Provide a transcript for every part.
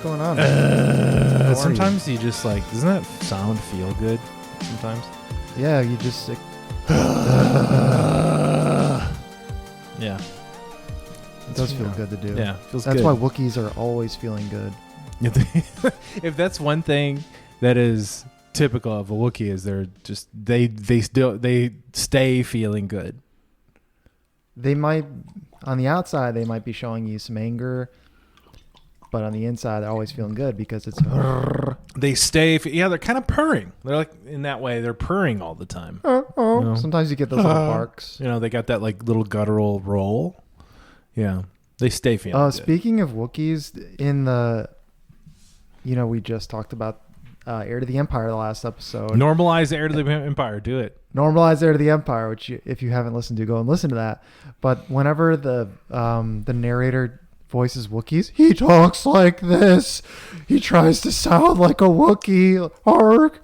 going on? Sometimes you just like, doesn't that sound feel good? Sometimes. Yeah, you just. Yeah. It does feel good to do. Yeah, feels That's good. why Wookiees are always feeling good. If that's one thing that is typical of a Wookiee, is they stay feeling good. They might, on the outside, they might be showing you some anger, but on the inside, they're always feeling good because it's. They stay. Yeah, they're kind of purring. They're like in that way. They're purring all the time. You know? Sometimes you get those little barks. You know, they got that like little guttural roll. Yeah, they stay feeling good. Speaking of Wookiees, in the, we just talked about Heir to the Empire the last episode. Normalize Heir to the Empire. Do it. Normalize Heir to the Empire, which if you haven't listened to, go and listen to that. But whenever the narrator voices Wookiees, he talks like this. He tries to sound like a Wookiee. Arg.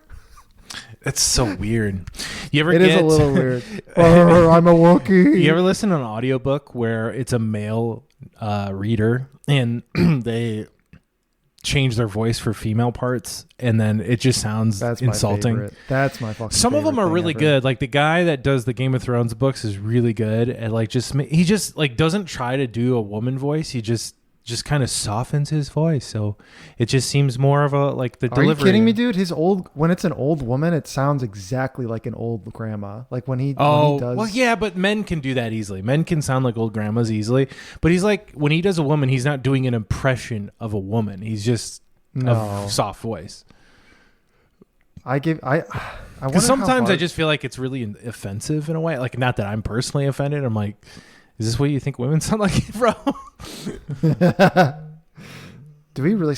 It's so weird. It is a little weird. I'm a Wookiee. You ever listen to an audiobook where it's a male reader and they change their voice for female parts and then it just sounds insulting? That's my fucking Some of them are really good. Like the guy that does the Game of Thrones books is really good at like he just like doesn't try to do a woman voice. He just kind of softens his voice, so it just seems more of a like the delivery. Are you kidding me, dude? When it's an old woman, it sounds exactly like an old grandma. Like when he does. Well, yeah, but men can do that easily. Men can sound like old grandmas easily. But he's like, when he does a woman, he's not doing an impression of a woman. He's just a soft voice. Because sometimes I just feel like it's really offensive in a way. Like, not that I'm personally offended. I'm like, is this what you think women sound like, bro? Do we really?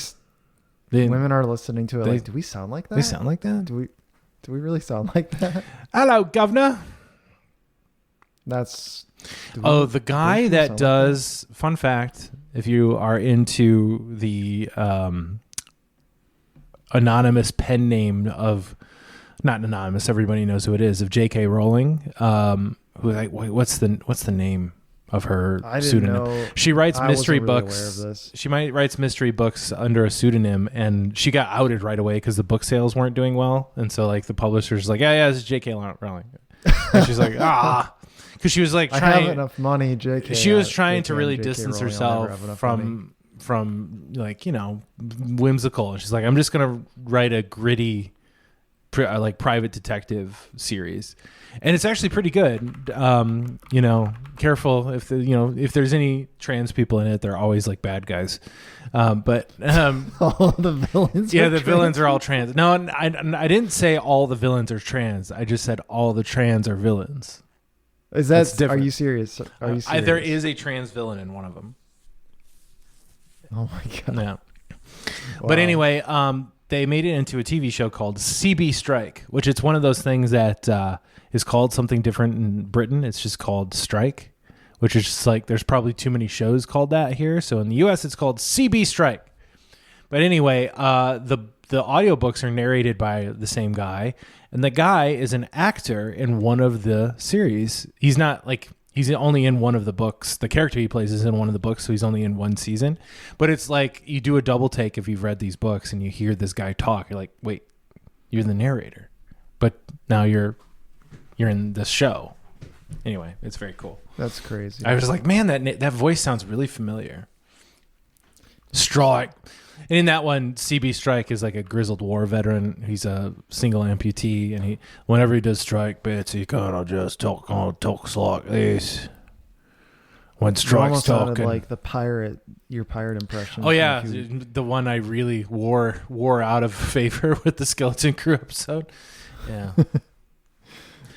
Women are listening to it. Do we sound like that? They sound like that? Do we really sound like that? Hello, governor. The guy that does. Like that? Fun fact: if you are into the anonymous pen name of, not anonymous, everybody knows who it is, of J.K. Rowling. Who like what's the name of her pseudonym? She writes mystery books. She writes mystery books under a pseudonym, and she got outed right away because the book sales weren't doing well, and so like the publisher's like, yeah, this is J.K. Rowling, and she's like, because she was like trying. I have enough money, J.K. She was trying to really distance herself from like whimsical, and she's like, I'm just gonna write a gritty, like private detective series. And it's actually pretty good. Careful if there's any trans people in it, they're always like bad guys. But all the villains. Yeah, the villains are all trans. No, I didn't say all the villains are trans. I just said all the trans are villains. Is that different? Are you serious? There is a trans villain in one of them. Oh my god. Yeah. Wow. But anyway, they made it into a TV show called CB Strike, which it's one of those things that is called something different in Britain. It's just called Strike, which is just like there's probably too many shows called that here. So in the US, it's called CB Strike. But anyway, the audiobooks are narrated by the same guy, and the guy is an actor in one of the series. He's not like he's only in one of the books. The character he plays is in one of the books, so he's only in one season. But it's like you do a double take if you've read these books and you hear this guy talk. You're like, wait, you're the narrator, but now you're in this show. Anyway, it's very cool. That's crazy. I was like, man, that voice sounds really familiar. Strike. And in that one, CB Strike is like a grizzled war veteran. He's a single amputee, and whenever he does strike bits, he kind of just talks like this. When Strike's talking, like your pirate impression. Oh yeah, the one I really wore out of favor with the Skeleton Crew episode. Yeah.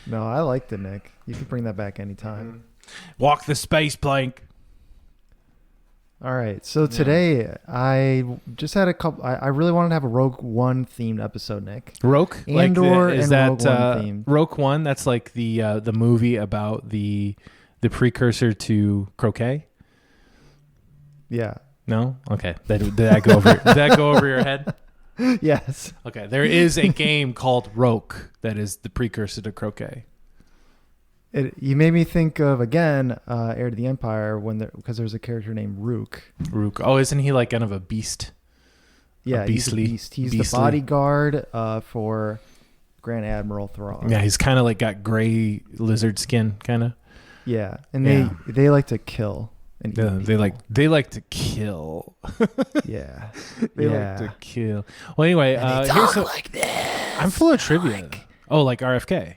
No, I liked it, Nick. You can bring that back anytime. Walk the space plank. All right. So today I just had a couple. I really wanted to have a Rogue One themed episode, Nick. Rogue? Andor and Rogue One themed. Rogue One? That's like the movie about the precursor to croquet. Yeah. No? Okay. Did that go over? Did that go over your head? Yes. Okay. There is a game called Rogue that is the precursor to croquet. You made me think of, again, Heir to the Empire, because there's a character named Rook. Rook. Oh, isn't he like kind of a beast? Yeah, he's a beast. He's the bodyguard for Grand Admiral Thrawn. Yeah, he's kind of like got gray lizard skin, kind of. Yeah, and they like to kill. And they like to kill. Yeah, they like to kill. Well, anyway, and they talk like this. I'm full of trivia. Like RFK.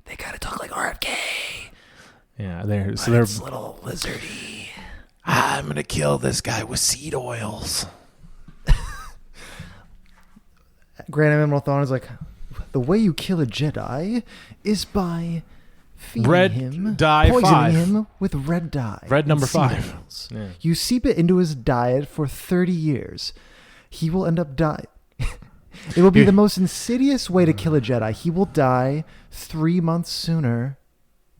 They gotta talk like RFK. Yeah, they're little lizardy. I'm gonna kill this guy with seed oils. Grand Admiral Thrawn is like, the way you kill a Jedi is by poisoning him with red dye. Red number 5. Yeah. You seep it into his diet for 30 years. He will end up dying. It will be the most insidious way to kill a Jedi. He will die 3 months sooner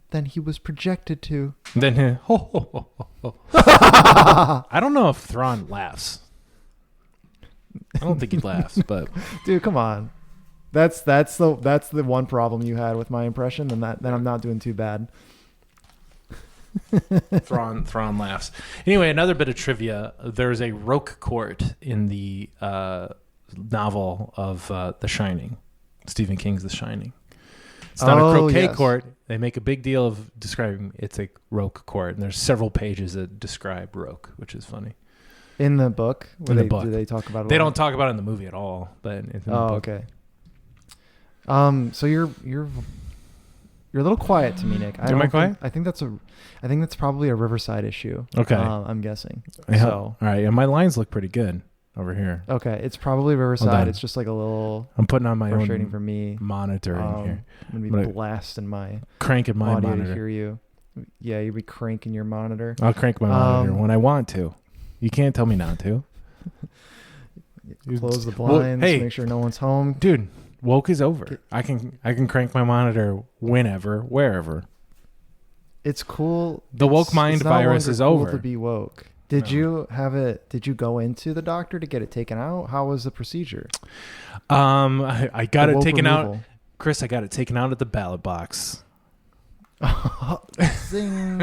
than he was projected to. Then I don't know if Thrawn laughs. I don't think he laughs, but dude, come on. That's the one problem you had with my impression, and then I'm not doing too bad. Thrawn laughs. Anyway, another bit of trivia. There's a Roque court in the novel of The Shining, Stephen King's The Shining. It's not a croquet court. They make a big deal of describing it's a Roque court, and there's several pages that describe Roque, which is funny. In the book? In the book. Do they talk about it? They don't talk about it in the movie at all, but in the book. Okay. So you're a little quiet to me, Nick. Am I quiet? I think that's probably a Riverside issue. Okay. I'm guessing. So. All right. And my lines look pretty good over here. Okay. It's probably Riverside. It's just like a little. I'm putting on my frustrating own for me. Monitor in here. I'm gonna be blasting my cranking my audio monitor to hear you. Yeah, you'll be cranking your monitor. I'll crank my monitor when I want to. You can't tell me not to. Close the blinds. Make sure no one's home, dude. Woke is over. I can crank my monitor whenever, wherever. It's cool. The woke mind virus is over. To be woke. Did you have it? Did you go into the doctor to get it taken out? How was the procedure? I got it taken out. Chris, I got it taken out at the ballot box. Zing.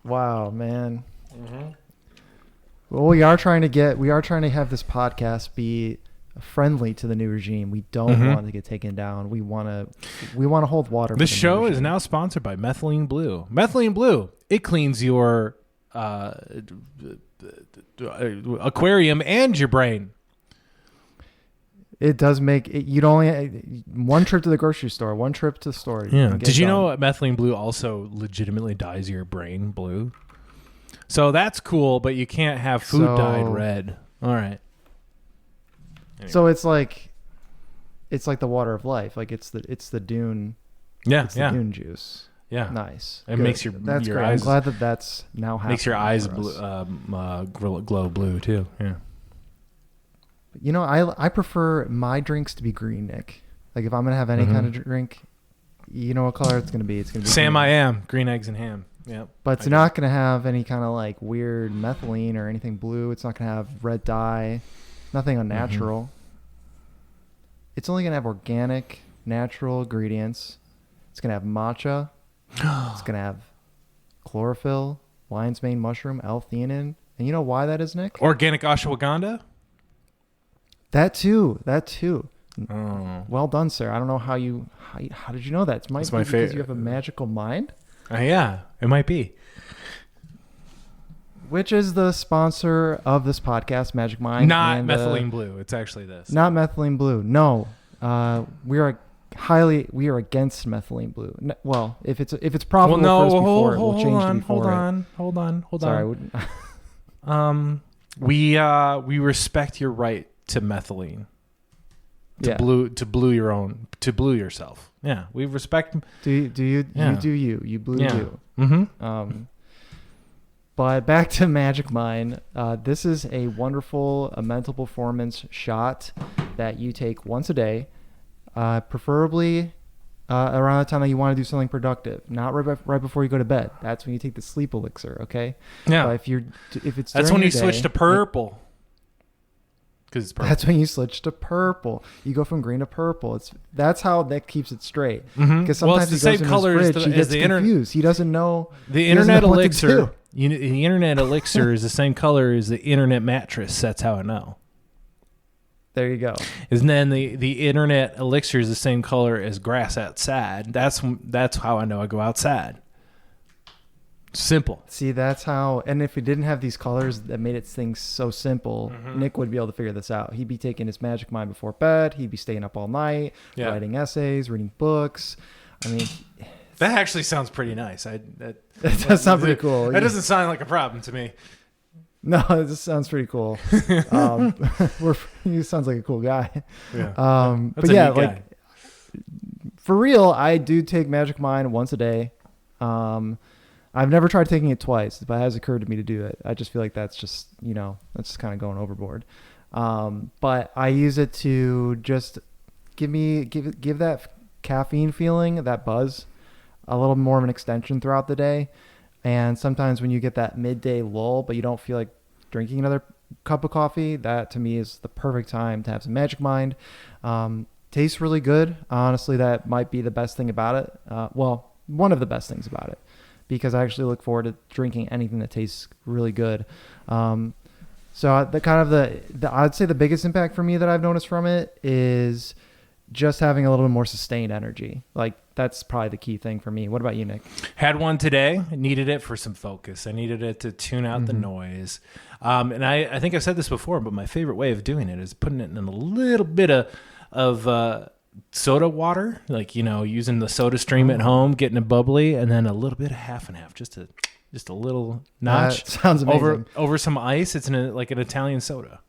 Wow, man. Mm-hmm. Well, we are trying to have this podcast be friendly to the new regime. We don't want to get taken down. We want to hold water. This show is now sponsored by Methylene Blue. Methylene Blue, it cleans your aquarium and your brain. It does make it. You'd only one trip to the grocery store, one trip to the store. Yeah. Did you know Methylene Blue also legitimately dyes your brain blue? So that's cool, but you can't have food dyed red. All right. Anyway. So it's like the water of life. Like it's the Dune. Yeah. It's the Dune juice. Yeah. Nice. It makes your that's your great. eyes. I'm glad that that's now happening. Makes your eyes glow blue too. Yeah. You know, I prefer my drinks to be green, Nick. Like if I'm gonna have any kind of drink, you know what color it's gonna be? It's gonna be Sam. green. I am green eggs and ham. Yep. But it's not gonna have any kind of like weird methylene or anything blue. It's not gonna have red dye, nothing unnatural. It's only gonna have organic, natural ingredients. It's gonna have matcha. It's gonna have chlorophyll, lion's mane mushroom, L-theanine, and you know why that is, Nick? Organic ashwagandha. That too. Oh. Well done, sir. I don't know how did you know that? It's my favorite. Because you have a magical mind? Yeah, it might be. Which is the sponsor of this podcast, Magic Mind. Not Methylene Blue. It's actually this. Not Methylene Blue. No. We are against Methylene Blue. Well, if it's profitable first before we'll change to before Hold on. Sorry. We respect your right to methylene. To blue yourself. Yeah, we respect. Do you do you? You blue you. Mm-hmm. But back to Magic Mind. This is a wonderful mental performance shot that you take once a day, preferably around the time that you want to do something productive, not right before you go to bed. That's when you take the sleep elixir. Okay. Yeah. If it's that's when you switch to purple. Because it's purple. That's when you switch to purple. You go from green to purple. That's how that keeps it straight. Mm-hmm. Because sometimes he goes in his fridge, he gets confused. He doesn't know. The internet elixir. The internet elixir is the same color as the internet mattress. That's how I know. There you go. And then the internet elixir is the same color as grass outside. That's how I know I go outside. Simple. See, that's how. And if we didn't have these colors that made it things so simple, Nick would be able to figure this out. He'd be taking his magic mind before bed. He'd be staying up all night, writing essays, reading books. I mean, that actually sounds pretty nice. That does sound pretty cool. That doesn't sound like a problem to me. No, it just sounds pretty cool. He sounds like a cool guy. Yeah. But yeah, like for real, I do take Magic Mind once a day. I've never tried taking it twice, but it has occurred to me to do it. I just feel like that's just, that's just kind of going overboard. But I use it to just give that caffeine feeling, that buzz, a little more of an extension throughout the day. And sometimes when you get that midday lull, but you don't feel like drinking another cup of coffee, that to me is the perfect time to have some Magic Mind. Tastes really good. Honestly, that might be the best thing about it. Well, one of the best things about it, because I actually look forward to drinking anything that tastes really good. So I'd say the biggest impact for me that I've noticed from it is just having a little bit more sustained energy. Like that's probably the key thing for me. What about you, Nick? Had one today. Needed it for some focus. I needed it to tune out the noise. And I think I've said this before, but my favorite way of doing it is putting it in a little bit of soda water, like, using the soda stream at home, getting it bubbly, and then a little bit of half and half, just a little notch. That sounds amazing. Over some ice. It's like an Italian soda.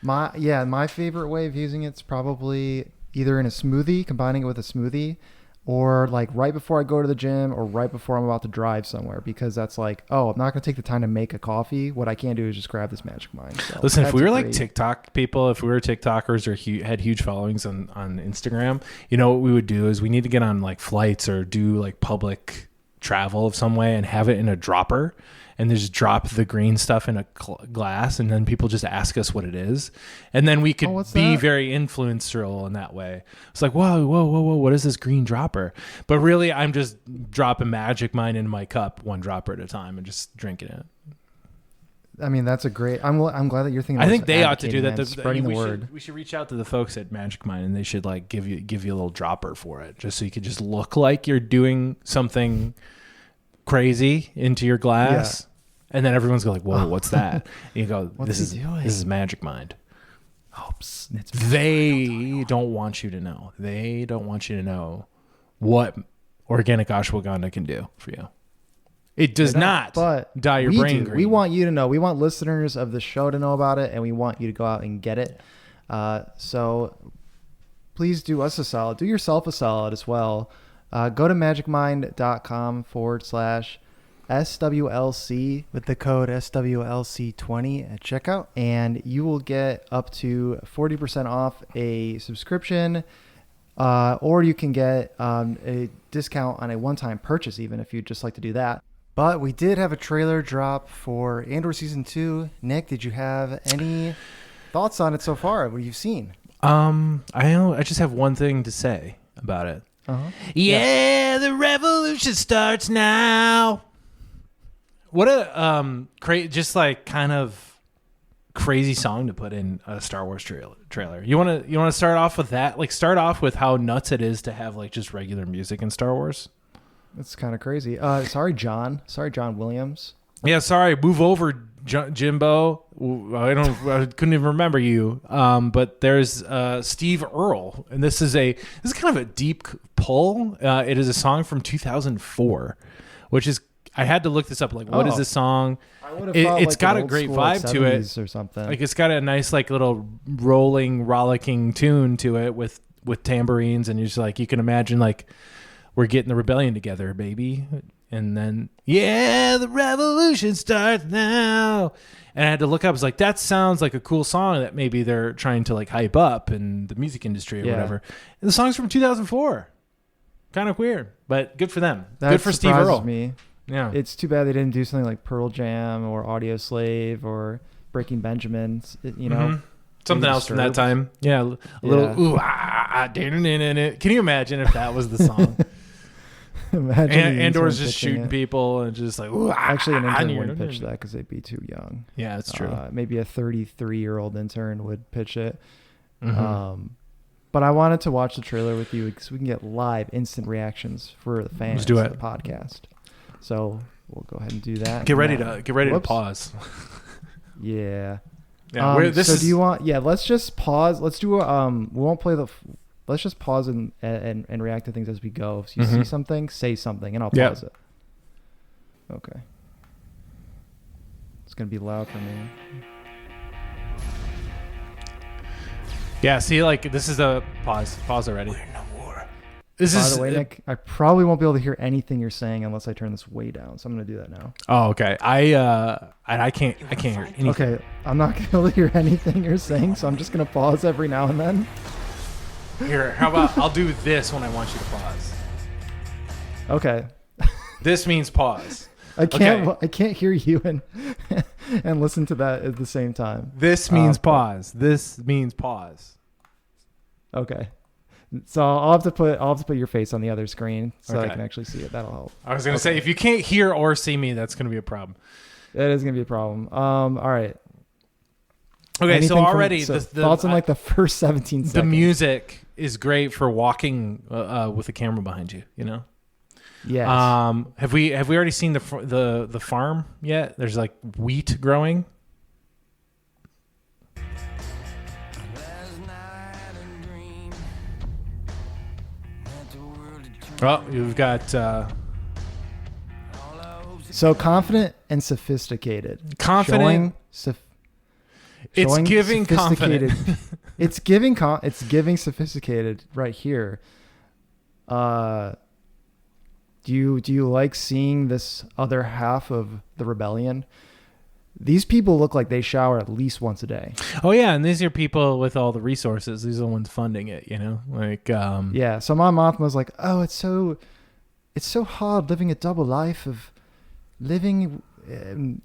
My favorite way of using it's probably either in a smoothie, combining it with a smoothie, or like right before I go to the gym or right before I'm about to drive somewhere, because that's like, I'm not going to take the time to make a coffee. What I can do is just grab this Magic Mind. So listen, if we were like TikTok people, if we were TikTokers or had huge followings on Instagram, what we would do is we need to get on like flights or do like public travel of some way and have it in a dropper and just drop the green stuff in a glass, and then people just ask us what it is, and then we could be very influential in that way. It's like, whoa, what is this green dropper? But really, I'm just dropping Magic Mind in my cup, one dropper at a time, and just drinking it. I mean, that's a great. I'm glad that you're thinking. I think they ought to do that. Spreading the word. We should reach out to the folks at Magic Mind, and they should like give you a little dropper for it, just so you could just look like you're doing something crazy into your glass. Yeah. And then everyone's going like, whoa, what's that? And you go, this is Magic Mind. Oops. They don't want you to know. They don't want you to know what organic ashwagandha can do for you. It does not dye your brain green. We want you to know. We want listeners of the show to know about it, and we want you to go out and get it. So please do us a solid. Do yourself a solid as well. Go to magicmind.com /SWLC with the code SWLC20 at checkout, and you will get up to 40% off a subscription, or you can get a discount on a one-time purchase, even if you'd just like to do that. But we did have a trailer drop for Andor Season 2. Nick, did you have any thoughts on it so far? What have you seen? I just have one thing to say about it. Yeah, the revolution starts now. What a just like kind of crazy song to put in a Star Wars trailer. You want to start off with that? Like start off with how nuts it is to have like just regular music in Star Wars. It's kind of crazy. Sorry, John Williams. Yeah, sorry. Move over, Jimbo. I couldn't even remember you. But there's Steve Earle, and this is kind of a deep pull. It is a song from 2004, which is. I had to look this up. Like, what is this song? It's got a great vibe to it, or something. Like, it's got a nice, like, little rolling, rollicking tune to it with tambourines, and you're just like, you can imagine, like, we're getting the rebellion together, baby, and then the revolution starts now. And I had to look up. I was like, that sounds like a cool song that maybe they're trying to like hype up in the music industry or whatever. And the song's from 2004. Kind of weird, but good for them. Good for Steve Earle. Me. Yeah, it's too bad they didn't do something like Pearl Jam or Audio Slave or Breaking Benjamin. Something else from that time. Yeah, a little ooh ah. Can you imagine if that was the song? Imagine the Andor's intern just pitching shooting it. people and just like, "Ooh, Actually, an intern you're- wouldn't pitch that because they'd be too young. Yeah, that's true. Maybe a 33-year-old intern would pitch it. Mm-hmm. But I wanted to watch the trailer with you so we can get live, instant reactions for the fans Let's do of it. the podcast. So we'll go ahead and do that. Get ready now. to pause. Yeah. Yeah, so do you want? Yeah, let's just pause. Let's do. We won't play the. Let's just pause and react to things as we go. If you see something, say something, and I'll pause it. Okay. It's gonna be loud for me. Yeah, see, like this is a pause. Pause already. This By is the way, Nick, I probably won't be able to hear anything you're saying unless I turn this way down. So I'm gonna do that now. Oh, okay. I can't hear anything. Okay, I'm not gonna be able to hear anything you're saying, so I'm just gonna pause every now and then. Here, how about I'll do this when I want you to pause. Okay. This means pause. I can't hear you and listen to that at the same time. This means pause. This means pause. Okay. So I'll have to put your face on the other screen so I Okay. can actually see it. That'll help. I was gonna say if you can't hear or see me, that's gonna be a problem. That is gonna be a problem. All right. Okay, Anything so from- already so the thoughts on like the first 17 seconds. the music is great for walking with the camera behind you. You know. Yes. Have we already seen the farm yet? There's like wheat growing. Oh, you've got So confident and sophisticated. confident. It's showing giving confident. it's giving sophisticated right here. Do you like seeing this other half of the rebellion? These people look like they shower at least once a day. Oh yeah, and these are people with all the resources. These are the ones funding it. You know, like Yeah. So my mom was like, "Oh, it's so hard living a double life of living,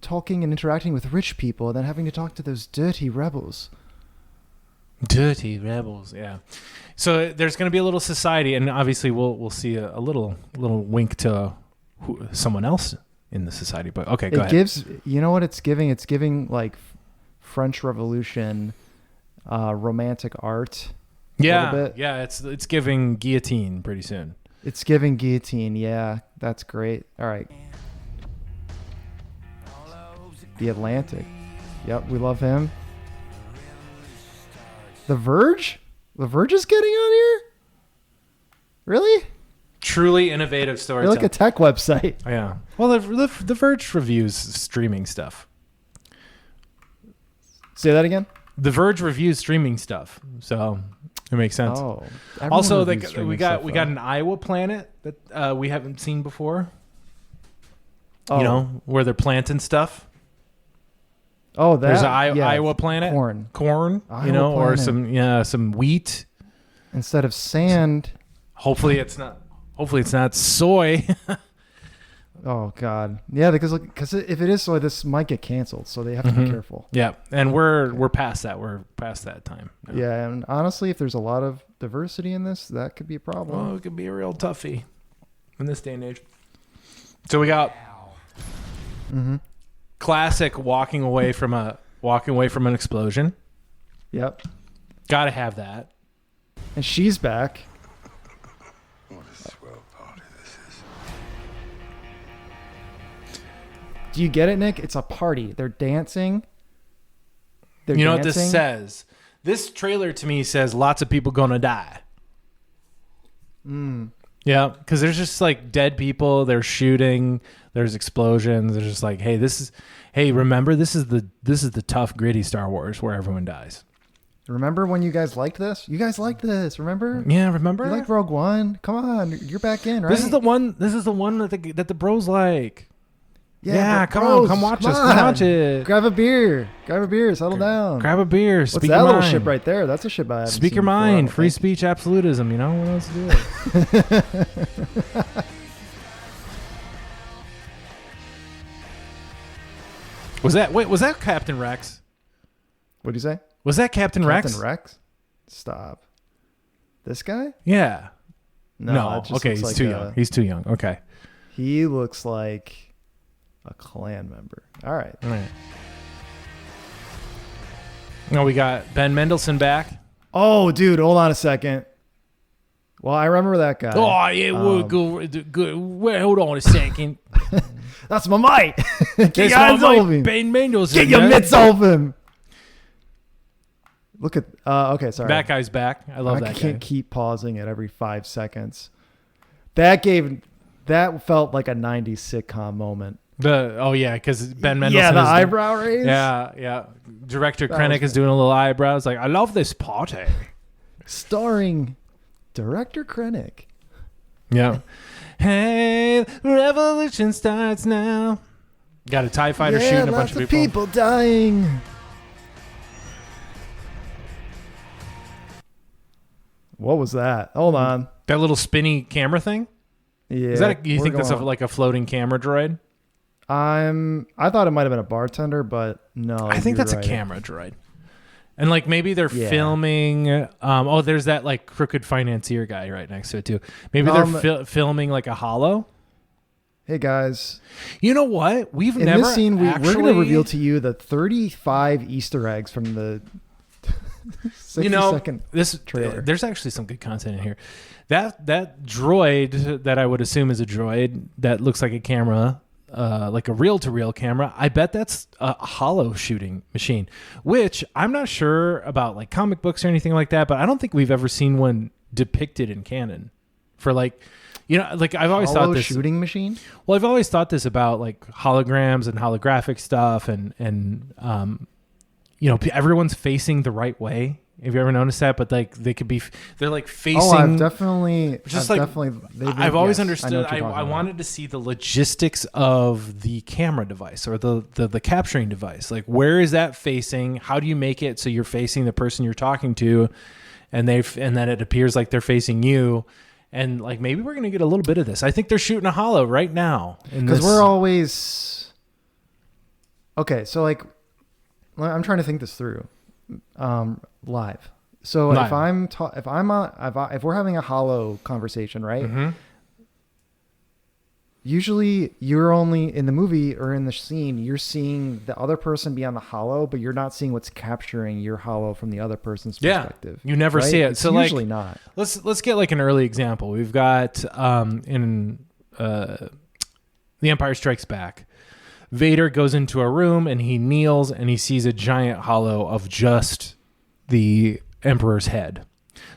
talking and interacting with rich people, and then having to talk to those dirty rebels." Dirty rebels, yeah. So there's going to be a little society, and obviously we'll see a little wink to someone else in the society. But okay, go It ahead. gives, you know what it's giving? It's giving like French Revolution, romantic art. Yeah, bit. yeah. It's giving guillotine pretty soon. It's giving guillotine. Yeah, that's great. All right. The Atlantic. Yep, we love him. The Verge? The Verge is getting on here? Really? Truly innovative They're storytelling. like a tech website. Yeah. Well, the Verge reviews streaming stuff. Say that again? The Verge reviews streaming stuff, so it makes sense. Oh. Also, everyone reviews we streaming got stuff, an Iowa planet that we haven't seen before. though. You know, where they're planting stuff. Oh, that. There's an yeah, Iowa planet. Iowa Corn, you know, or planet. some wheat. Instead of sand. Hopefully it's not soy. Oh God. Yeah, because if it is soy, this might get canceled, so they have to be careful. Yeah, and we're past that. We're past that time now. Yeah, and honestly, if there's a lot of diversity in this, that could be a problem. Well, it could be a real toughie in this day and age. So we got classic walking away from an explosion. Yep. Got to have that. And she's back. What a swell party this is. Do you get it, Nick? It's a party. They're dancing. You know what this says? This trailer to me says lots of people gonna die. Yeah, because there's just like dead people. They're shooting. There's explosions. There's just like, hey, remember this is the tough, gritty Star Wars where everyone dies. Remember when you guys liked this? You guys liked this. Remember? Yeah, remember? You liked Rogue One? Come on, you're back in, right? This is the one that the bros like. Yeah, but come bros, on, come watch come us. on. Come watch it. Grab a beer. Settle down. Grab a beer. What's Speak that your little mind. ship right there? That's a ship I haven't Speak seen your before, I mind. don't Free think. speech, absolutism. You know what else to do? Was that Captain Rex? What'd you say? Was that Captain Rex? Captain Rex? Stop. This guy? Yeah. No. it just Okay, looks he's like too young. He's too young. Okay. He looks like a clan member. All right. All right. Now we got Ben Mendelsohn back. Oh, dude, hold on a second. Well, I remember that guy. Oh, yeah, we're good. Well, hold on a second. That's my mate. Get That's your my hands mate, off him. Ben Mendelsohn. Get your man. mitts off him. Look at. Okay, sorry. That guy's back. I love that can't guy. keep pausing it every 5 seconds. That felt like a 90s sitcom moment. Because Ben Mendelsohn. Yeah, the is eyebrow raise. Yeah. Director That Krennic was is doing a little eyebrows. Like, I love this party. Starring Director Krennic. Yeah. Hey, revolution starts now. Got a TIE fighter shooting a bunch of people. dying. What was that? Hold on. That little spinny camera thing? Yeah. Is that you we're think that's going- like a floating camera droid? I thought it might have been a bartender, but no. I think you're that's right. a camera droid. And like maybe they're Yeah. filming. There's that like crooked financier guy right next to it too. Maybe they're filming like a holo. Hey guys, You know what? We've in never this scene we're actually, going to reveal to you the 35 Easter eggs from the 60-second this trailer. There's actually some good content in here. That droid that I would assume is a droid that looks like a camera, like a reel-to-reel camera. I bet that's a holo shooting machine, which I'm not sure about like comic books or anything like that, but I don't think we've ever seen one depicted in canon for like, like I've always thought this shooting machine. Well, I've always thought this about like holograms and holographic stuff and everyone's facing the right way. Have you ever noticed that? But like they're like facing. Oh, I've definitely. I've always yes, understood. know what you're I talking about. wanted to see the logistics of the camera device or the capturing device. Like, where is that facing? How do you make it so you're facing the person you're talking to, and then it appears like they're facing you, and like maybe we're gonna get a little bit of this. I think they're shooting a holo right now because we're always. Okay, so like, I'm trying to think this through. Live. So Live. if we're having a holo conversation, right? Mm-hmm. Usually you're only in the movie or in the scene, you're seeing the other person be on the holo, but you're not seeing what's capturing your holo from the other person's perspective. You never right? see it. It's so usually like, not. Let's get like an early example. We've got in The Empire Strikes Back. Vader goes into a room and he kneels and he sees a giant holo of just the Emperor's head.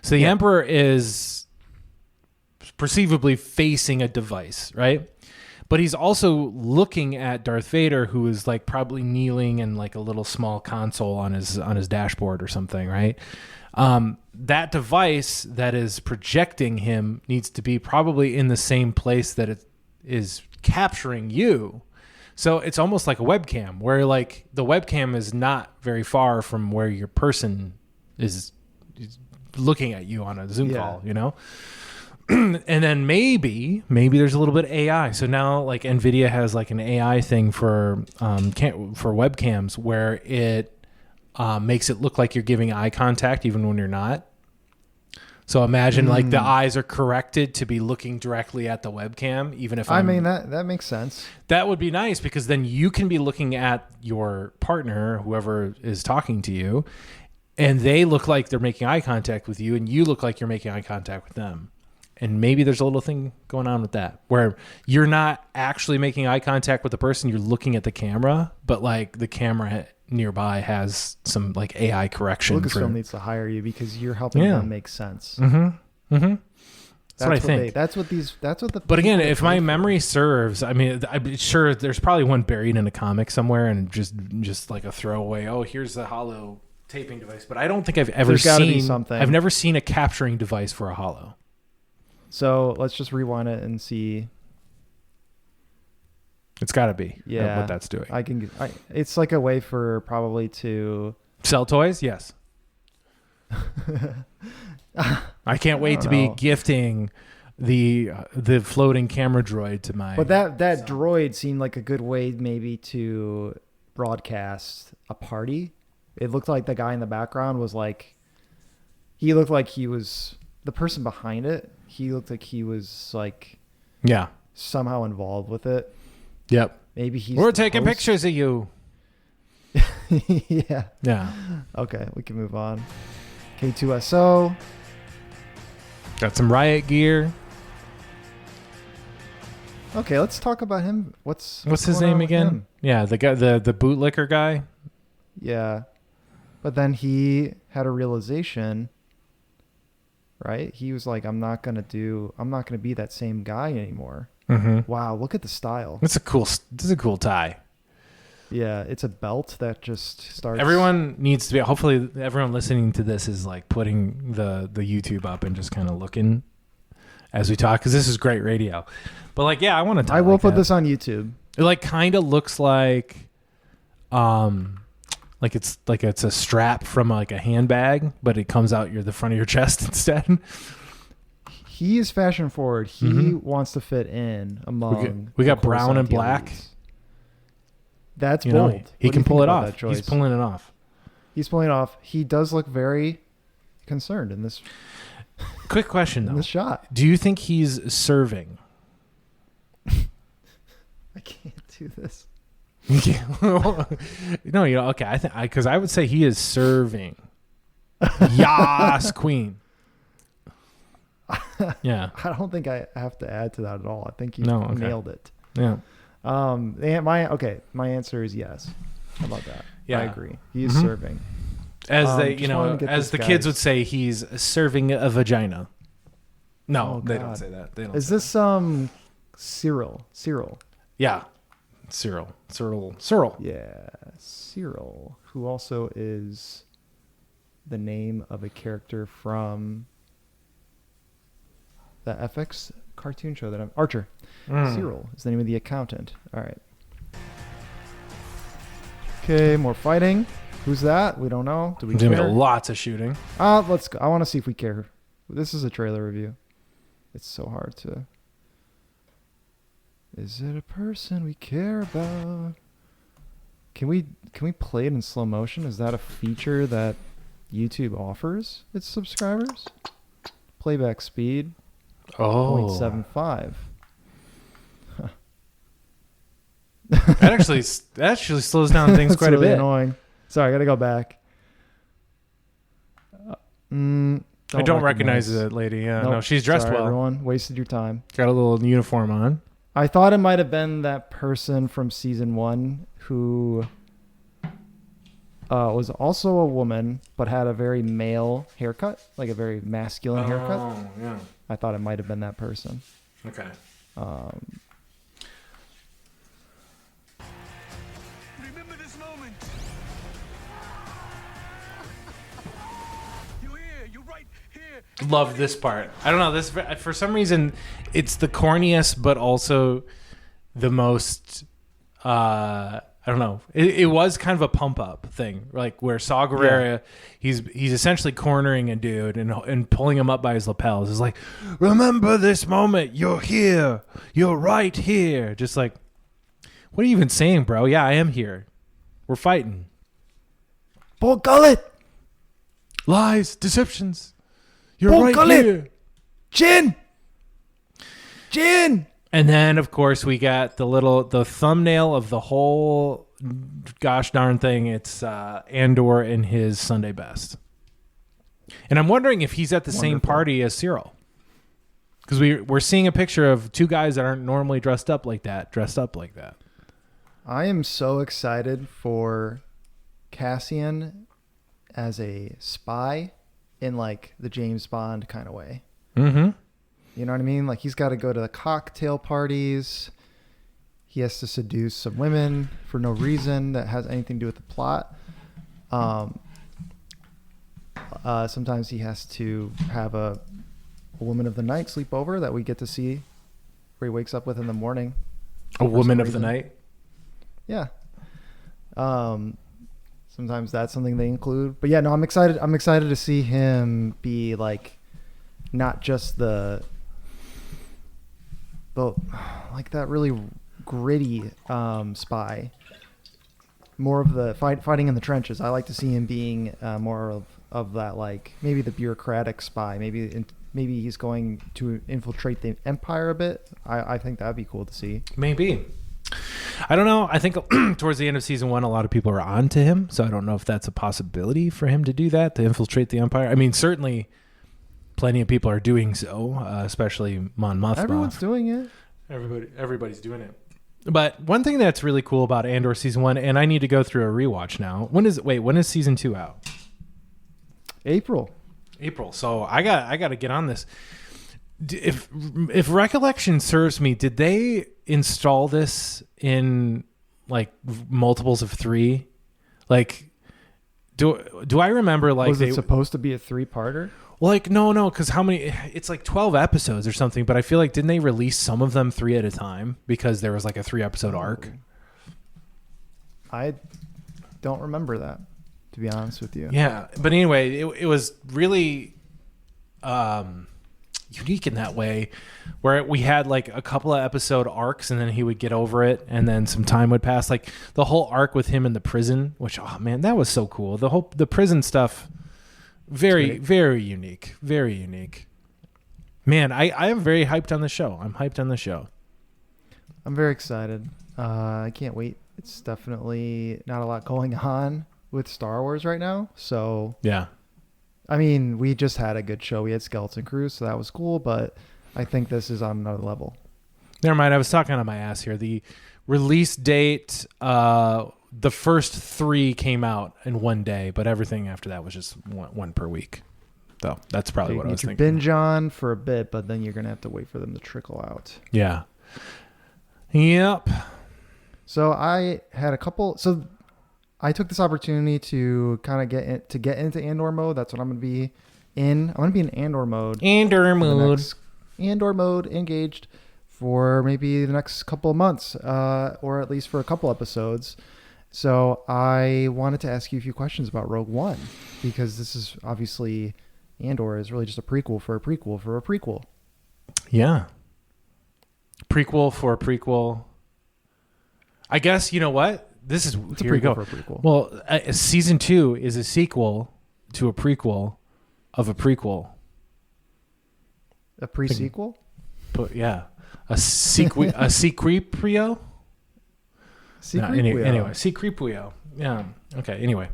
So the Emperor is perceivably facing a device, right? But he's also looking at Darth Vader, who is like probably kneeling in like a little small console on his dashboard or something, right? That device that is projecting him needs to be probably in the same place that it is capturing you. So it's almost like a webcam where like the webcam is not very far from where your person is looking at you on a Zoom call, and then maybe there's a little bit of AI. So now like NVIDIA has like an AI thing for webcams where it makes it look like you're giving eye contact even when you're not. So imagine like the eyes are corrected to be looking directly at the webcam, even if I mean that makes sense. That would be nice because then you can be looking at your partner, whoever is talking to you, and they look like they're making eye contact with you, and you look like you're making eye contact with them. And maybe there's a little thing going on with that where you're not actually making eye contact with the person, you're looking at the camera, but like the camera nearby has some like AI correction. Lucasfilm needs to hire you because you're helping them make sense. Mm-hmm. Mm-hmm. That's what I think. That's what the. But again, if my memory serves, I mean, I'm sure there's probably one buried in a comic somewhere and just like a throwaway. Oh, here's the holo taping device. But I don't think I've ever There's gotta be seen something. I've never seen a capturing device for a holo. So let's just rewind it and see. It's got to be what that's doing. It's like a way for probably to sell toys. Yes. I can't wait to be gifting the floating camera droid to my. But that droid seemed like a good way maybe to broadcast a party. It looked like the guy in the background was like, he looked like he was the person behind it, he looked like he was like Yeah. somehow involved with it. Yep. Maybe he's We're the taking host. pictures of you. Yeah. Yeah. Okay, we can move on. K2SO. Got some riot gear. Okay, let's talk about him. What's What's his going on name with again? him? Yeah, the guy, the bootlicker guy. Yeah. But then he had a realization, right? He was like, I'm not going to be that same guy anymore. Mm-hmm. Wow, look at the style. This is a cool tie. Yeah, it's a belt that just starts. Everyone needs to be. Hopefully, everyone listening to this is like putting the YouTube up and just kind of looking as we talk, because this is great radio. But like, yeah, I want to tie. I will like put that. this on YouTube. It like kind of looks like it's a strap from like a handbag, but it comes out the front of your chest instead. He is fashion forward. He wants to fit in among. We got the brown and Coruscant black. elites. That's You bold. know, he What do can you pull think it about off. that choice? He's pulling it off. He's pulling it off. He does look very concerned in this Quick question though. shot. Do you think he's serving? I can't do this. No, okay. I think because I would say he is serving. Yas, queen. Yeah. I don't think I have to add to that at all. I think you Okay. nailed it. Yeah. My answer is yes. How about that? Yeah. I agree. He is serving. As Just wanted to get as this the kids guy's- would say, he's serving a vagina. No, Oh, they don't God. say that. They don't. Is say this Cyril? that. Yeah. Cyril. Yeah, Cyril, who also is the name of a character from the FX cartoon show that I'm Archer. Cyril is the name of the accountant. All right. Okay, more fighting. Who's that? We don't know. Do we There's gonna care? be lots of shooting. Let's go. I want to see if we care. This is a trailer review. It's so hard to. Is it a person we care about? Can we play it in slow motion? Is that a feature that YouTube offers its subscribers? Playback speed Oh, 0.75. that actually slows down things That's quite really a bit. annoying. Sorry, I gotta go back. I don't recognize that lady. Yeah, Nope. no, she's dressed Sorry, well. Everyone wasted your time. Got a little uniform on. I thought it might have been that person from season 1 who was also a woman but had a very male haircut, like a very masculine haircut. Oh, yeah. I thought it might have been that person. Okay. Remember this moment. You're here. You're right here. Love this part. I don't know, this for some reason it's the corniest but also the most I don't know. It was kind of a pump up thing, like where Saw Gerrera, he's essentially cornering a dude and pulling him up by his lapels. It's like, remember this moment. You're here. You're right here. Just like, what are you even saying, bro? Yeah, I am here. We're fighting. Paul Gullet! Lies, deceptions. You're Paul right Gullet! here. Jin! And then, of course, we got the thumbnail of the whole gosh darn thing. It's Andor in his Sunday best. And I'm wondering if he's at the same Wonderful. party as Cyril. Because we're seeing a picture of two guys that aren't normally dressed up like that. I am so excited for Cassian as a spy in like the James Bond kind of way. Mm-hmm. You know what I mean? Like he's got to go to the cocktail parties. He has to seduce some women for no reason that has anything to do with the plot. Sometimes he has to have a woman of the night sleep over that we get to see where he wakes up with in the morning. A woman of the reason. night. Yeah. Sometimes that's something they include. But yeah, no, I'm excited. I'm excited to see him be like not just the like that really gritty spy, more of the fighting in the trenches. I like to see him being more of of that, like maybe the bureaucratic spy, maybe he's going to infiltrate the Empire a bit. I think that'd be cool to see. Maybe. I don't know. I think towards the end of season 1, a lot of people are on to him, so I don't know if that's a possibility for him to do that, to infiltrate the Empire. I mean, certainly plenty of people are doing so, especially Mon Mothma. Everyone's doing it. Everybody's doing it. But one thing that's really cool about Andor season 1, and I need to go through a rewatch now. When is season 2 out? April. So I got to get on this. If recollection serves me, did they install this in like multiples of 3? Like, do I remember like was it supposed to be a 3-parter? Like no, because how many? It's like 12 episodes or something. But I feel like didn't they release some of them 3 at a time because there was like a 3-episode arc? I don't remember that, to be honest with you. Yeah, but anyway, it was really unique in that way, where we had like a couple of episode arcs, and then he would get over it, and then some time would pass. Like the whole arc with him in the prison, which that was so cool. The prison stuff. Very, very unique. Very unique. Man, I am very hyped on the show. I'm hyped on the show. I'm very excited. I can't wait. It's definitely not a lot going on with Star Wars right now. So, yeah. I mean, we just had a good show. We had Skeleton Crew, so that was cool. But I think this is on another level. Never mind. I was talking on my ass here. The release date, the first 3 came out in one day, but everything after that was just one per week. So that's probably what I was thinking. Binge on for a bit, but then you're going to have to wait for them to trickle out. Yeah. Yep. So I had a couple. So I took this opportunity to kind of get into Andor mode. That's what I'm going to be in. I'm going to be in Andor mode. Andor mode engaged for maybe the next couple of months, or at least for a couple episodes. So I wanted to ask you a few questions about Rogue One, because this is obviously Andor is really just a prequel for a prequel for a prequel. Yeah. Prequel for a prequel. I guess, you know what? It's a prequel for a prequel. Well, season 2 is a sequel to a prequel of a prequel. A pre-sequel? But yeah. A sequel? Anyway, C-3PO. Yeah. Okay. Anyway,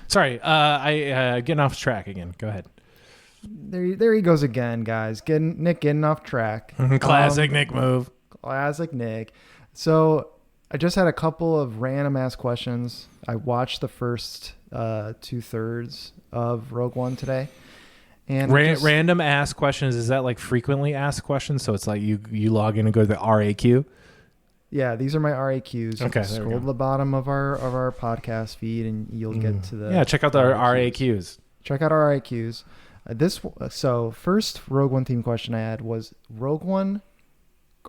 sorry. I getting off track again. Go ahead. There he goes again, guys. Getting off track. Classic Nick move. Classic Nick. So I just had a couple of random ass questions. I watched the first 2/3 of Rogue One today. And random ass questions. Is that like frequently asked questions? So it's like you log in and go to the RAQ. Yeah, these are my RAQs. Okay, scroll to the bottom of our podcast feed, and you'll get to the check out the RAQs. Check out our RAQs. So first Rogue One theme question I had was: Rogue One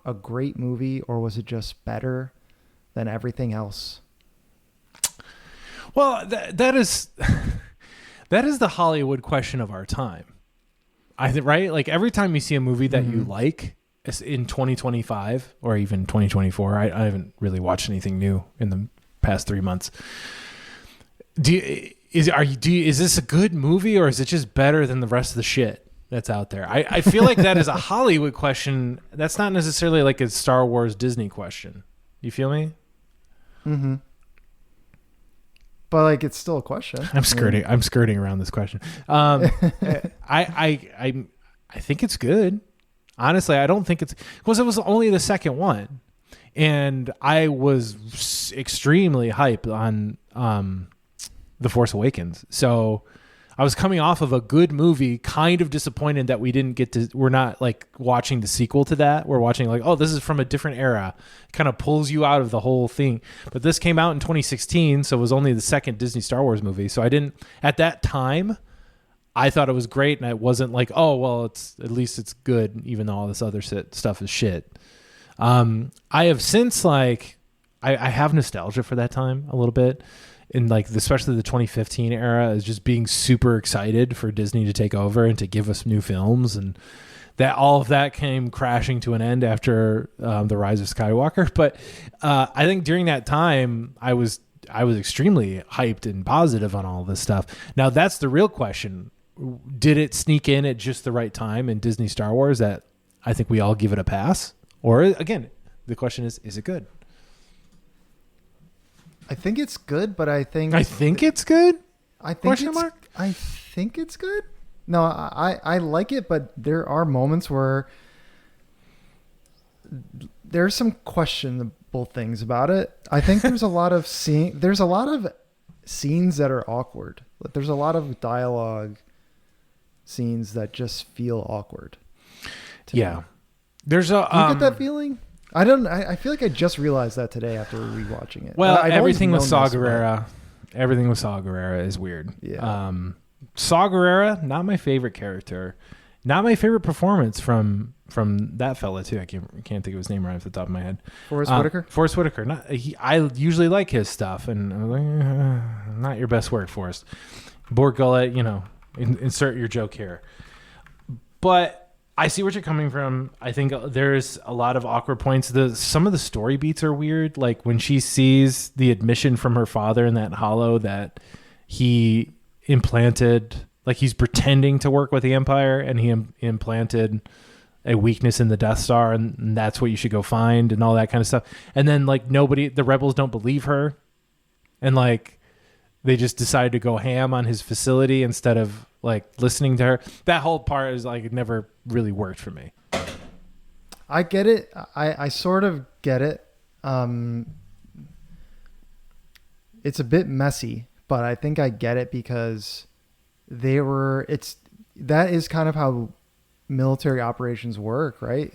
a great movie, or was it just better than everything else? Well, that is that is the Hollywood question of our time. I think, right? Like every time you see a movie that you like in 2025 or even 2024, I haven't really watched anything new in the past 3 months. Is this a good movie, or is it just better than the rest of the shit that's out there? I feel like that is a Hollywood question. That's not necessarily like a Star Wars Disney question. You feel me? Mm-hmm. But like, it's still a question. I'm skirting around this question. I think it's good. Honestly, I don't think it's because it was only the second one, and I was extremely hyped on The Force Awakens. So I was coming off of a good movie, kind of disappointed that we're not like watching the sequel to that. We're watching like, oh, this is from a different era. It kind of pulls you out of the whole thing. But this came out in 2016, so it was only the second Disney Star Wars movie. So I didn't, at that time, I thought it was great, and I wasn't like, oh, well, at least it's good, even though all this other stuff is shit. I have since like, I have nostalgia for that time a little bit. In like, especially the 2015 era, is just being super excited for Disney to take over and to give us new films, and that all of that came crashing to an end after The Rise of Skywalker. But I think during that time, I was I was extremely hyped and positive on all this stuff. Now that's the real question. Did it sneak in at just the right time in Disney Star Wars that I think we all give it a pass? Or again, the question is it good? I think it's good, but I think it's good. I think Question it's, mark? I think it's good. No, I like it, but there are moments where there's some questionable things about it. I think there's a lot of scenes that are awkward. There's a lot of dialogue scenes that just feel awkward. Yeah. Me. There's a Do you get that feeling? I don't. I feel like I just realized that today after rewatching it. Well, I've everything with always Saw known this, Gerrera, everything with Saw Gerrera is weird. Yeah. Saw Gerrera, not my favorite character, not my favorite performance from that fella too. I can't think of his name right off the top of my head. Forrest Whitaker. Forrest Whitaker. I usually like his stuff, and I'm like, not your best work, Forrest. Borg Gullet, insert your joke here, but. I see what you're coming from. I think there's a lot of awkward points. Some of the story beats are weird. Like when she sees the admission from her father in that hollow that he implanted, like he's pretending to work with the Empire and he implanted a weakness in the Death Star and that's what you should go find and all that kind of stuff. And then like the rebels don't believe her. And like they just decided to go ham on his facility instead of like listening to her. That whole part is like, it never really worked for me. I get it. I sort of get it. It's a bit messy, but I think I get it because that is kind of how military operations work, right?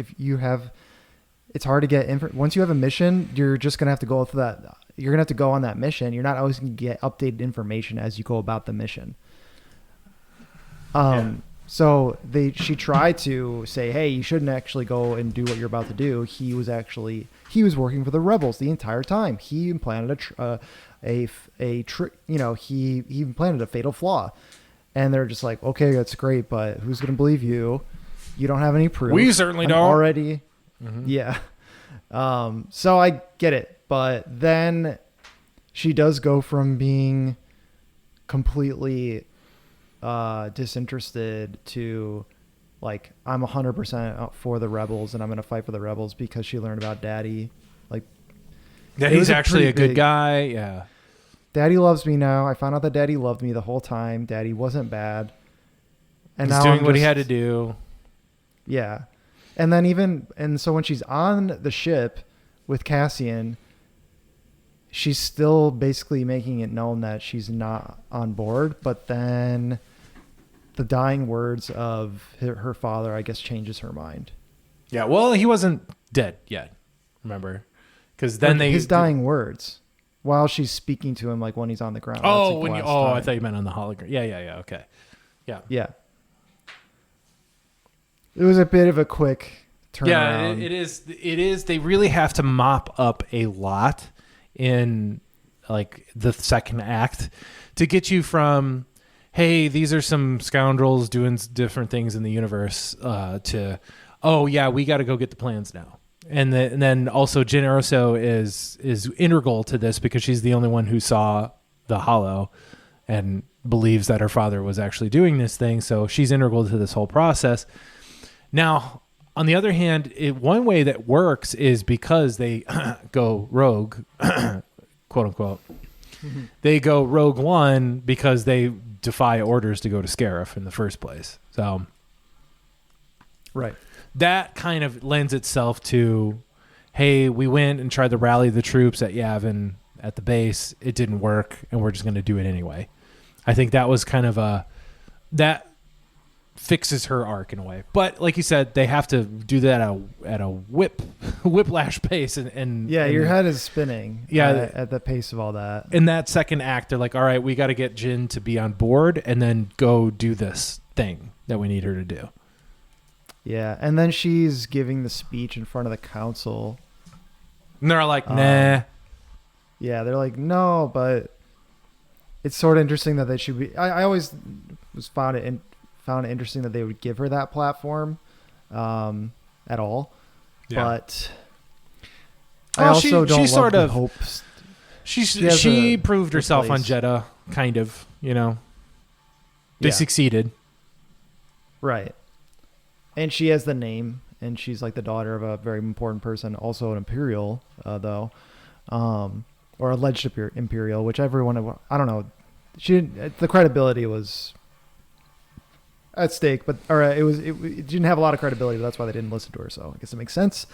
It's hard to get once you have a mission, you're just going to have to go through that. You're going to have to go on that mission. You're not always going to get updated information as you go about the mission. So she tried to say, hey, you shouldn't actually go and do what you're about to do. He was working for the rebels the entire time. He implanted he implanted a fatal flaw. And they're just like, okay, that's great, but who's going to believe you? You don't have any proof. We certainly don't. Already. Mm-hmm. Yeah. So I get it. But then she does go from being completely disinterested to like, I'm 100% for the rebels and I'm going to fight for the rebels because she learned about Daddy. Like, yeah, he's actually a good guy. Yeah. Daddy loves me now. I found out that Daddy loved me the whole time. Daddy wasn't bad. And he's now doing what he had to do. Yeah. And then so when she's on the ship with Cassian, she's still basically making it known that she's not on board, but then the dying words of her father, I guess, changes her mind. Yeah, well, he wasn't dead yet, remember? Because then his dying words while she's speaking to him, like when he's on the ground. Oh, I thought you meant on the hologram. Yeah, okay. Yeah. It was a bit of a quick turnaround. Yeah, it is. They really have to mop up a lot in like the second act to get you from, hey, these are some scoundrels doing different things in the universe, to, oh yeah, we got to go get the plans now. And then also Jyn Erso is integral to this because she's the only one who saw the hollow and believes that her father was actually doing this thing. So she's integral to this whole process. Now, on the other hand, one way that works is because they go rogue, quote unquote. Mm-hmm. They go Rogue One because they defy orders to go to Scarif in the first place. So, right. That kind of lends itself to, hey, we went and tried to rally the troops at Yavin at the base. It didn't work, and we're just going to do it anyway. I think that was kind of that fixes her arc in a way. But like you said, they have to do that at a whiplash pace. And your head is spinning. Yeah, at the pace of all that. In that second act, they're like, all right, we got to get Jyn to be on board and then go do this thing that we need her to do. Yeah, and then she's giving the speech in front of the council. And they're like, nah. Yeah, they're like, no, but it's sort of interesting that they should be. I always found it interesting that they would give her that platform at all. Yeah. But I also don't love the hopes. She proved herself on place. Jeddah, kind of. You know, they Yeah. succeeded. Right. And she has the name, and she's like the daughter of a very important person, also an Imperial, though, or alleged Imperial, which everyone, I don't know, the credibility was at stake, but it didn't have a lot of credibility, but that's why they didn't listen to her. So I guess it makes sense.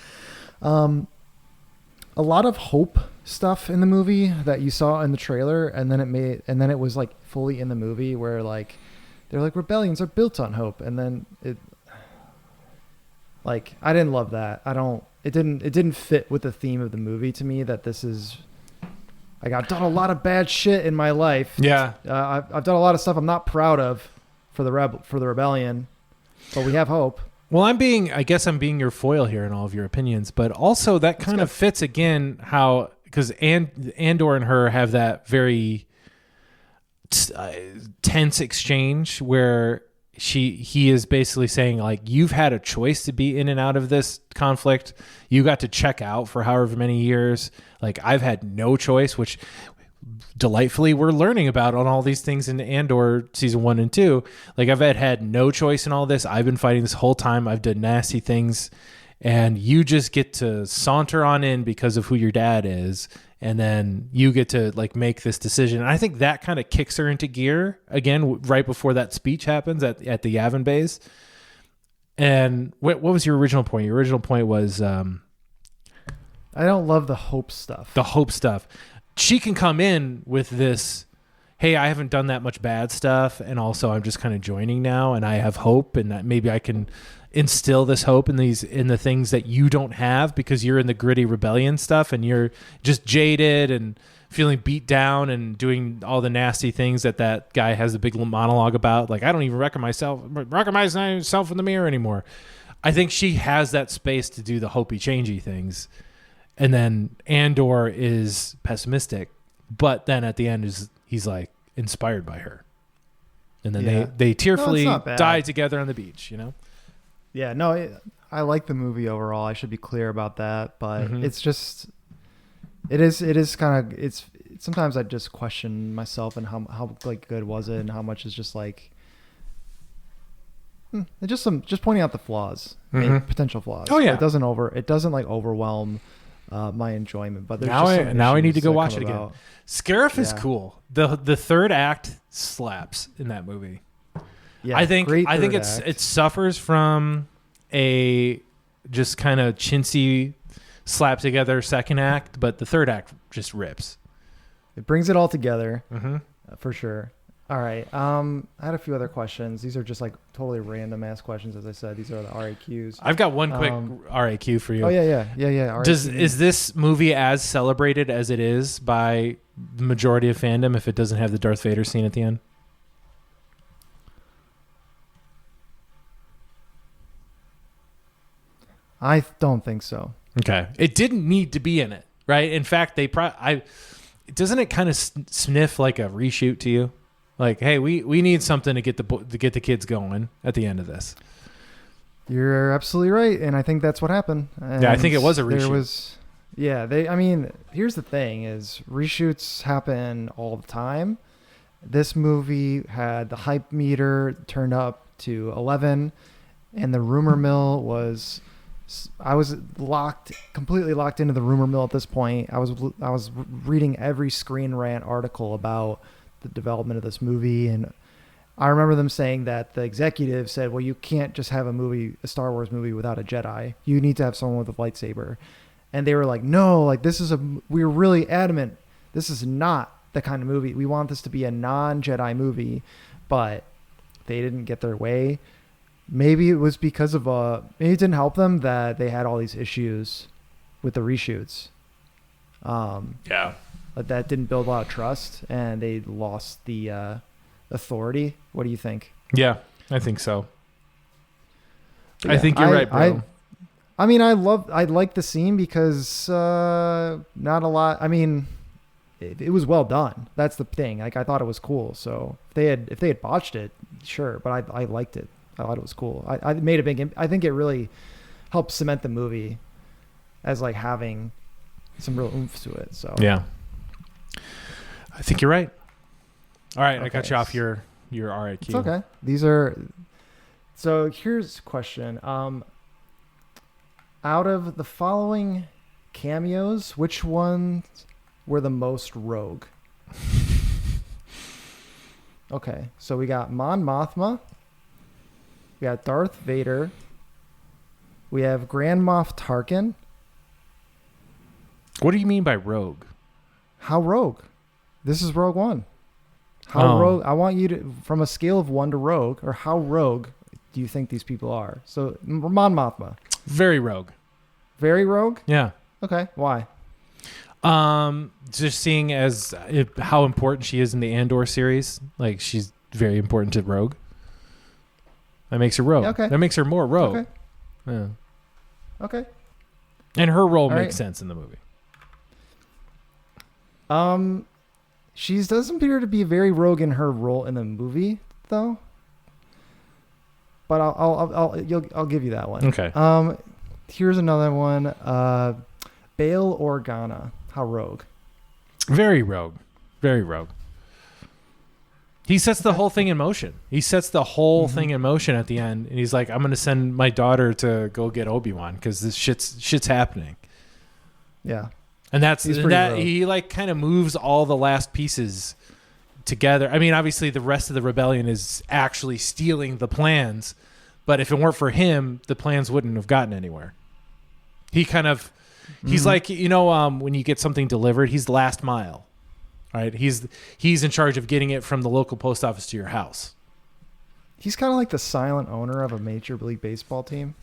A lot of hope stuff in the movie that you saw in the trailer, and then it was like fully in the movie where like they're like rebellions are built on hope, and then I didn't love that. It didn't fit with the theme of the movie to me that this is like I've done a lot of bad shit in my life. Yeah. I've done a lot of stuff I'm not proud of for the rebellion, but we have hope. Well, I guess I'm being your foil here in all of your opinions, but also that kind of fits again how, because Andor and her have that very tense exchange where he is basically saying like, you've had a choice to be in and out of this conflict. You got to check out for however many years. Like I've had no choice, which delightfully we're learning about on all these things in Andor season 1 and 2. Like I've had no choice in all this. I've been fighting this whole time. I've done nasty things, and you just get to saunter on in because of who your dad is, and then you get to like make this decision. And I think that kind of kicks her into gear again right before that speech happens at the Yavin base. And what was your original point? Your original point was I don't love the hope stuff. the hope stuff. She can come in with this, hey, I haven't done that much bad stuff, and also I'm just kind of joining now, and I have hope, and that maybe I can instill this hope in the things that you don't have because you're in the gritty rebellion stuff, and you're just jaded and feeling beat down and doing all the nasty things that guy has a big monologue about. Like, I don't even recognize myself in the mirror anymore. I think she has that space to do the hopey changey things. And then Andor is pessimistic, but then at the end he's like inspired by her. And then they tearfully die together on the beach, you know? Yeah, no, I like the movie overall. I should be clear about that, but it's just, it is kind of, sometimes I just question myself and how like good was it and how much is just like, just pointing out the flaws, maybe potential flaws. Oh yeah. It doesn't like overwhelm my enjoyment, but there's now I need to go watch it again. About. Scarif is cool. The third act slaps in that movie. Yeah, I think act. it suffers from a just kind of chintzy slap together second act, but the third act just rips. It brings it all together for sure. All right. I had a few other questions. These are just like totally random ass questions. As I said, these are the RAQs. I've got one quick RAQ for you. Oh yeah. RAQ. Is this movie as celebrated as it is by the majority of fandom if it doesn't have the Darth Vader scene at the end? I don't think so. Okay. It didn't need to be in it, right? In fact, doesn't it kind of sniff like a reshoot to you? Like, hey, we need something to get the kids going at the end of this. You're absolutely right, and I think that's what happened. And yeah, I think it was a reshoot. Here's the thing: is reshoots happen all the time. This movie had the hype meter turned up to 11, and the rumor mill was. I was completely locked into the rumor mill at this point. I was reading every Screen Rant article about the development of this movie, and I remember them saying that the executive said, well, you can't just have a Star Wars movie without a Jedi. You need to have someone with a lightsaber. And they were like, no, like we're really adamant. This is not the kind of movie. We want this to be a non-Jedi movie, but they didn't get their way. Maybe it was because of maybe it didn't help them that they had all these issues with the reshoots. But that didn't build a lot of trust, and they lost the authority. What do you think? Yeah, I think so. Yeah, I think you're right, bro. I mean, I like the scene because not a lot. I mean, it was well done. That's the thing. Like, I thought it was cool. So if they had botched it, sure. But I liked it. I thought it was cool. I made a big. I think it really helped cement the movie as like having some real oomph to it. So yeah. I think you're right. All right, I Okay. got you off your RIQ. It's okay. These are. So here's a question. Out of the following cameos, which ones were the most rogue? Okay, so we got Mon Mothma. We got Darth Vader. We have Grand Moff Tarkin. What do you mean by rogue? How rogue? This is Rogue One. How Oh. rogue? I want you to, from a scale of 1 to rogue, or how rogue do you think these people are? So Mon Mothma, Very rogue. very rogue. Yeah. Okay, why? Just seeing as how important she is in the Andor series, like she's very important to Rogue. That makes her rogue. Okay. That makes her more rogue. Okay. Yeah. Okay. And her role All makes right. sense in the movie. She doesn't appear to be very rogue in her role in the movie, though. But I'll give you that one. Okay. Here's another one. Bail Organa. How rogue? Very rogue. Very rogue. He sets the whole thing in motion. He sets the whole thing in motion at the end, and he's like, "I'm going to send my daughter to go get Obi-Wan because this shit's happening." Yeah. And that's He's pretty that. rogue. He like kind of moves all the last pieces together. I mean, obviously, the rest of the rebellion is actually stealing the plans, but if it weren't for him, the plans wouldn't have gotten anywhere. He kind of, he's like, when you get something delivered, he's the last mile, right? He's in charge of getting it from the local post office to your house. He's kind of like the silent owner of a Major League Baseball team.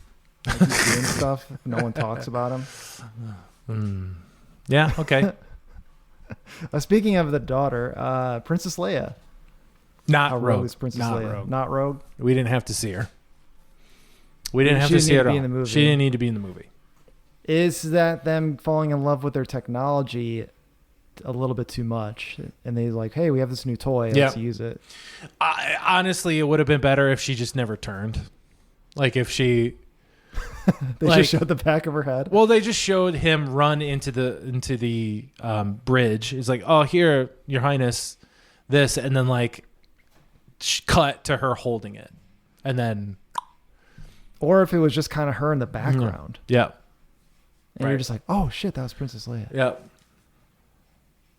Like he's doing stuff. No one talks about him. Yeah. Okay. Speaking of the daughter, Princess Leia. Not How rogue. rogue is Princess Not Leia? rogue. Not rogue. We didn't have to see her. We didn't have She to didn't see need her to at be all. in the movie. She didn't need to be in the movie. Is that them falling in love with their technology a little bit too much? And they're like, hey, we have this new toy. Let's use it. Honestly, it would have been better if she just never turned. Like if she... They Like- just showed the back of her head. Well, they just showed him run into the bridge. It's like, oh, here, Your Highness, this, and then like cut to her holding it, and then Or if it was just kind of her in the background. yeah, And Right. you're just like, oh, shit, that was Princess Leia. yeah.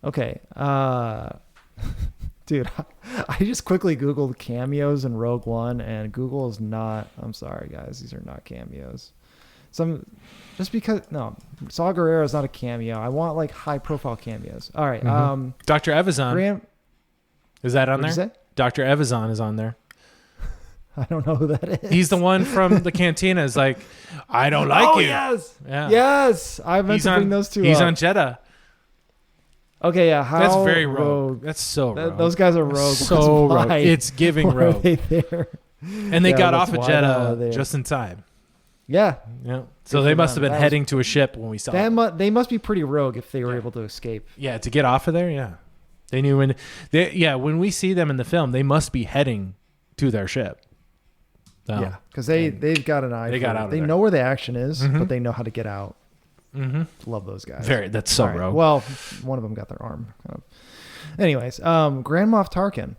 Okay. Dude, I just quickly Googled cameos in Rogue One, and Google is not... I'm sorry, guys. These are not cameos. Just because... No, Saw Gerrera is not a cameo. I want, like, high-profile cameos. All right. Dr. Evazan Graham... is that on What'd there? you say? Dr. Evazan is on there. I don't know who that is. He's the one from the cantina. Is like, I don't like you. Yes. Yeah. Yes. I meant to bring those two He's up. on Jeddah. Okay, yeah. How That's very rogue. That's so rogue. Those guys are rogue. So Why- rogue. It's giving why rogue. are they there? And they Yeah, got that's off of why they're Jeddah there. just in time. Yeah. Yeah. So Good they for must them. have been That was- heading to a ship when we saw them. They must be pretty rogue if they were able to escape. Yeah, to get off of there, yeah. They knew when we see them in the film, they must be heading to their ship. So, Yeah, because they've got an eye. They for got it. out of They there. know where the action is, Mhm. but they know how to get out. Mm-hmm. Love those guys. That's so All right. rogue. Well, one of them got their arm. Kind of. Anyways, Grand Moff Tarkin.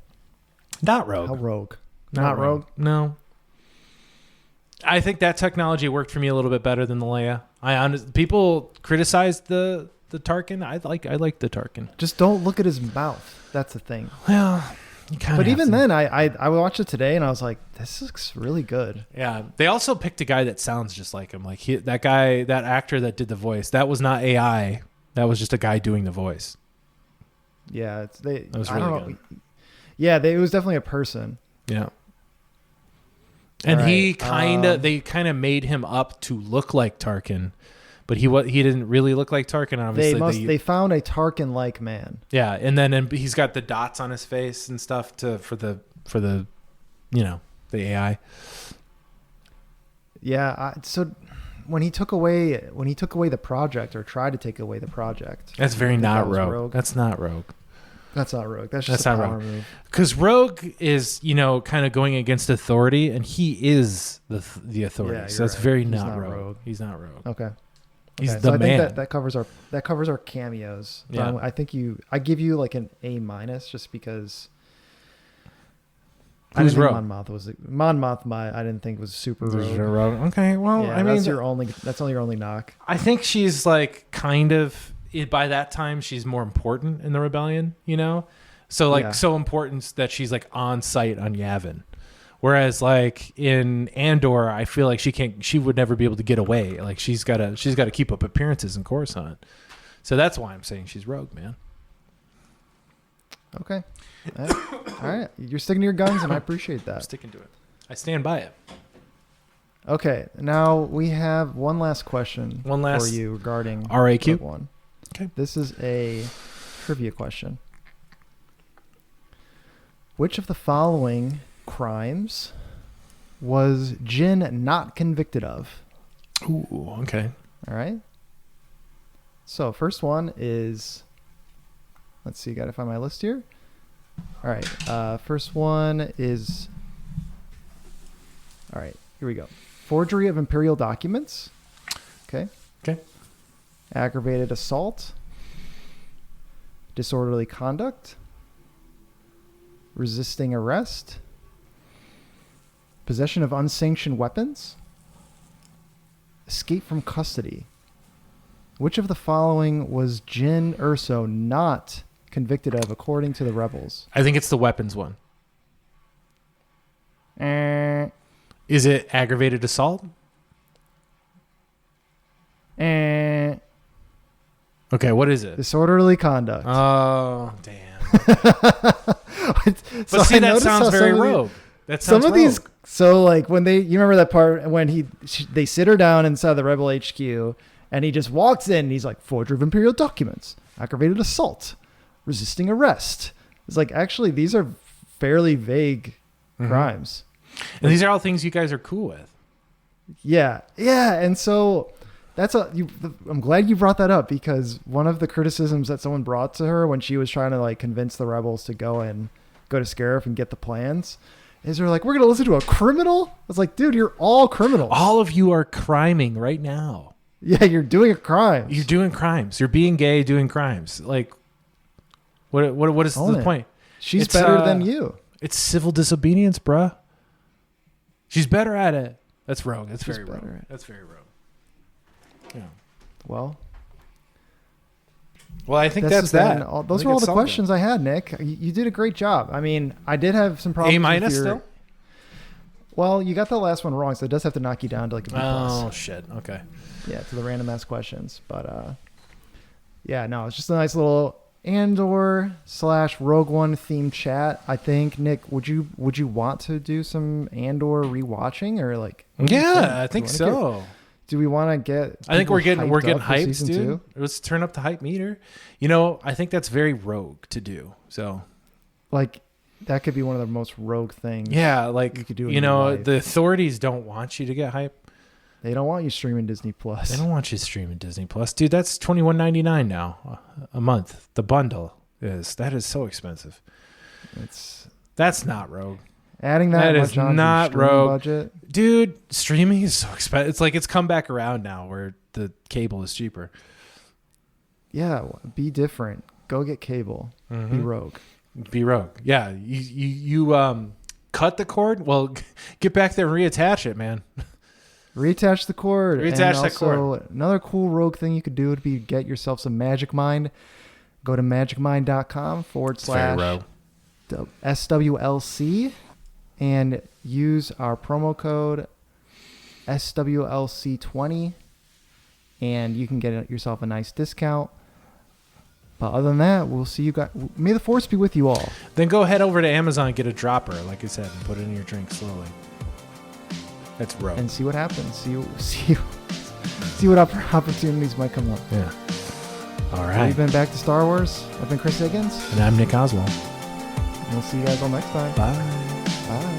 Not rogue. How rogue? Not rogue. No. I think that technology worked for me a little bit better than the Leia. People criticized the Tarkin. I like the Tarkin. Just don't look at his mouth. That's the thing. Well, you kind of. But even then, I watched it today and I was like, this looks really good. yeah. They also picked a guy that sounds just like him. Like that actor that did the voice. That was not AI. That was just a guy doing the voice. Yeah, That was I don't really know. Yeah, it was definitely a person. Yeah. And All he right, they kind of made him up to look like Tarkin, but he didn't really look like Tarkin. Obviously, They found a Tarkin-like man. yeah. And then he's got the dots on his face and stuff for the the AI. Yeah. So when he took away the project or tried to take away the project, That's very I think not that was rogue. That's not rogue. That's not rogue. That's just That's a not power rogue. move. Because rogue is kind of going against authority, and he is the authority. Yeah, so you're that's right. very He's not not rogue. rogue. He's not rogue. Okay. He's Okay, the I man. think that covers our cameos. But Yeah. I think I give you like an A- just because Who's I Rogue? didn't think Mon Mothma. I didn't think was super There's a rogue. Rogue. Okay, well, Yeah, I mean, that's only your only knock. I think she's like kind of by that time she's more important in the rebellion, you know? So like Yeah. so important that she's like on site on Yavin. Whereas like in Andor, I feel like she would never be able to get away. Like she's got to keep up appearances in Coruscant. So that's why I'm saying she's rogue, man. Okay. All right. You're sticking to your guns, and I appreciate I'm that. sticking to it. I stand by it. Okay. Now we have one last question One last for you regarding RAQ. Rogue One. Okay. This is a trivia question. Which of the following crimes was Jin not convicted of? Ooh, okay. All right. So first one is, let's see, got to find my list here. All right. First one is, all right, here we go. Forgery of imperial documents. Okay. Okay. Aggravated assault. Disorderly conduct. Resisting arrest. Possession of unsanctioned weapons. Escape from custody. Which of the following was Jin Erso not convicted of according to the rebels? I think it's the weapons one. Eh, Is it aggravated assault? eh. Okay, what is it? Disorderly conduct. Oh, damn. But But see, that sounds very rogue. That sounds Some of these, rogue. so like when you remember that part when they sit her down inside the Rebel HQ and he just walks in and he's like, forgery of imperial documents, aggravated assault, resisting arrest. It's like, actually, these are fairly vague crimes. And these are all things you guys are cool with. Yeah. Yeah. And so I'm glad you brought that up, because one of the criticisms that someone brought to her when she was trying to like convince the rebels to go to Scarif and get the plans is they're like, we're going to listen to a criminal. I was like, dude, you're all criminals. All of you are criming right now. Yeah. You're doing a crime. You're doing crimes. You're being gay, doing crimes. Like, what is Own the it. point? She's It's, better than you. It's civil disobedience, bruh. She's better at it. That's rogue. That's She's very better rogue. at it. That's very rogue. Yeah. Well, Well, I think this that's has been that. those were all the questions I had, Nick. You did a great job. I mean, I did have some problems. A- still? Well, you got the last one wrong, so it does have to knock you down to like a B+. Oh shit. Okay. Yeah, to the random ass questions. But yeah, no, it's just a nice little Andor / Rogue One themed chat. I think, Nick, would you want to do some Andor rewatching, or like? what do you think? Yeah, I think Do you wanna so. do we want to get? I think we're people getting up for hyped, season dude. 2? Let's turn up the hype meter. You know, I think that's very rogue to do. So Like, that could be one of the most rogue things. yeah, like You could do it you in know, real life. the authorities don't want you to get hype. They don't want you streaming Disney Plus. They don't want you streaming Disney Plus, dude. That's $21.99 now a month. The bundle that is so expensive. It's That's not rogue, adding that, That much is on not to your streaming rogue. budget. dude. Streaming is so expensive. It's like it's come back around now, where the cable is cheaper. Yeah, be different. Go get cable. Be rogue. Be rogue. Yeah, you cut the cord. Well, get back there and reattach it, man. Reattach the cord. Reattach and that also, cord. another cool rogue thing you could do would be get yourself some Magic Mind. Go to magicmind.com / SWLC and use our promo code SWLC20, and you can get yourself a nice discount. But other than that, we'll see you guys. May the force be with you all. Then go head over to Amazon and get a dropper, like I said, and put it in your drink slowly. That's rogue. And see what happens. See what opportunities might come up. Yeah. All So right. we've been back to Star Wars. I've been Chris Higgins. And I'm Nick Oswald. And we'll see you guys all next time. Bye. Bye.